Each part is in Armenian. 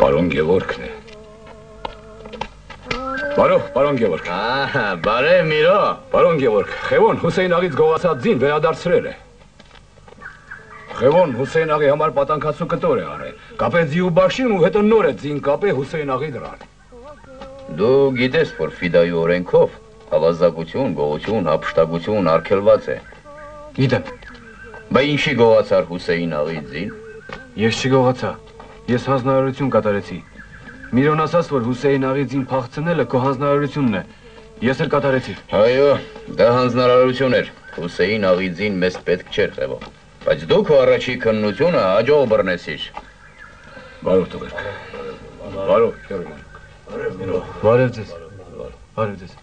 Պարոն Գևորգն է։ Պարոն Գևորգ։ Բարև Միրո։ Պարոն Գևորգ, Խևոն Հուսեյն աղից գողացած ձին վերադարձրել է։ Խևոն Հուսեյն աղի համար պատանքացու կտոր է արել։ Կապե ձիու բաշին ու հետո նոր է ձին կապե Հուսեյն աղի դրան։ Դու գիտես, որ ֆիդայի օրենքով հավազակություն, գողություն, հափշտակություն արգելված է։ Գիտեմ։ Բա ինչի գողացար Հուսեյն աղի ձին։ Ես չգողացա, ես հանձնարարություն կատարեցի։ Միրոն ասաց, որ Հուսեյն աղի ձին փախցնելը քո հանձնարարությունն է, ես էլ կատարեցի։ Այո, դա հանձնարարություն էր, Հուսեյն աղի ձին մեզ պետք չէր Խևո, բայց դու քո առաջի քննությունը հաջող բռնեցիր։ Բարով տղերք, բարով, բարև ձեզ, բարև ձեզ։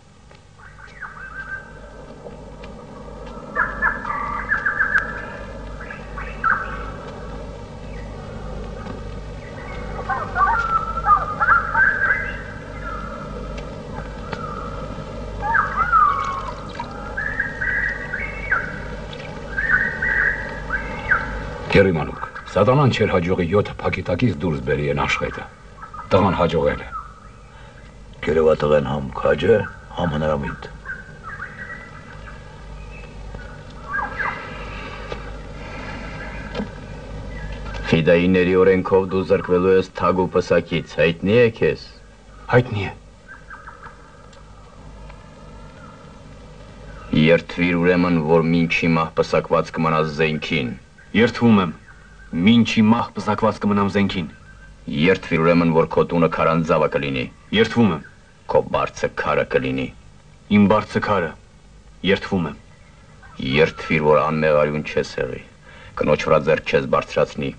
Գերիմանուկ, սատանան չեր հաջողի 7 փակիտակից դուրս բերի են աշխետը, տղան հաջողել է։ Գերևատղեն համ քաջ է, համ հնարամիտ։ Ֆիդայիների օրենքով դու զրկվելու ես թագ ու պսակից, հայտնի է քեզ։ Հայտնի է։ Երդվիր ուրեմն, որ մինչի մահ պսակված կմնաս զենքին։ Երդվում եմ, մինչի մահ պսակված կմնամ զենքին։ Երդվիր ուրեմն, որ քո տունը քարանձավը կլինի։ Երդվում եմ։ Քո բարձը քարը կլինի։ Իմ բարձը քարը, երդվում եմ։ Երդվիր, որ անմեղարյուն չես եղի, կնոջ վրա ձեռք չես բարձրացնի,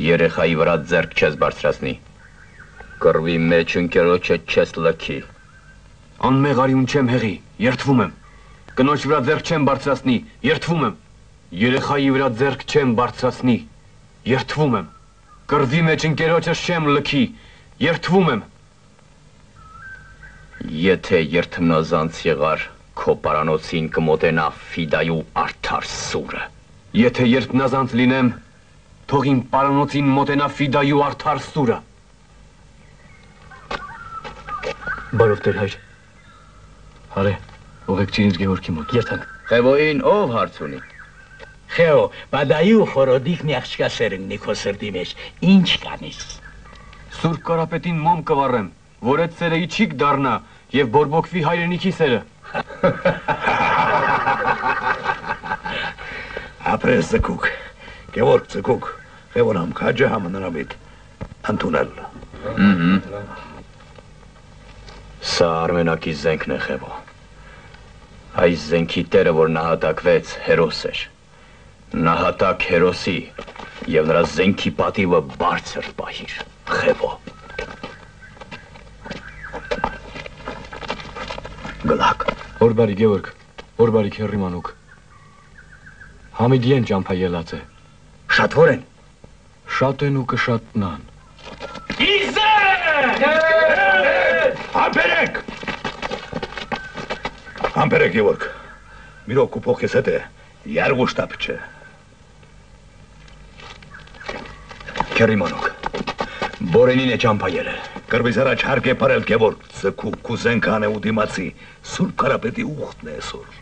երեխայի վրա ձեռք չես բարձրացնի, կռվի մեջ ընկերոջը չես լքի։ Անմեղարյուն չեմ հեղի, երդվում եմ։ Կնոջ վրա ձեռք չեմ բարձրացնի, երդվում եմ։ Երեխայի վրա ձեռք չեմ բարձրացնի, երդվում եմ։ Կռվի մեջ ընկերոջս չեմ լքի, երդվում եմ։ Եթե երդմնազանց եղար, քո պարանոցին կմոտենա ֆիդայու արդար սուրը։ Եթե երդմնազանց լինեմ, թող իմ պարանոցին մոտենա ֆիդայու արդար սուրը։ Բարով տեր հայր։ Հարե, ուղեկցիր ինձ Գևորգի մոտ։ Երթանք։ Խևոյին ով հարց ունի։ Խեո, բադայու խորոդիկ մի աղջկա սերնի քո սրտի մեջ, ինչ կանես։ Սուրբ Կարապետին մոմ կվառեմ, որ այդ սերը իջիկ դառնա եւ բորբոքվի հայրենիքի սերը։ Ապրես ձգուկ, Գևորգ ձգուկ, Խևոն համ քաջ է, համ հնարամիտ, ընդունել։ Սա Արմենակի զենքն է Խևո։ Այս զենքի տերը, որ նահատակվեց, հերոս էր։ Նահատակ հերոսի եւ նրա զենքի պատիվը բարձր պահիր, Խևո։ Գլակ։ Օր բարի Գևորգ, օր բարի քերիմանուկ։ Համիդիեն ճամփա ելած է։ Շատ որ են։ Շատ են ու կշատնան։ Համբերեք։ Համբերեք Գևորգ։ Միրոք ու փոխ ես հետ է, յարգուշտապ չէ։ Քերիմանուկ, Բորենին է ճամփա ելել։ Կրվից առաջ հարկ է պարել Գևորգ, ձգուկ, կուզեն կանե ու դիմացի, Սուրբ Կարապետի ուխտն է այսօր։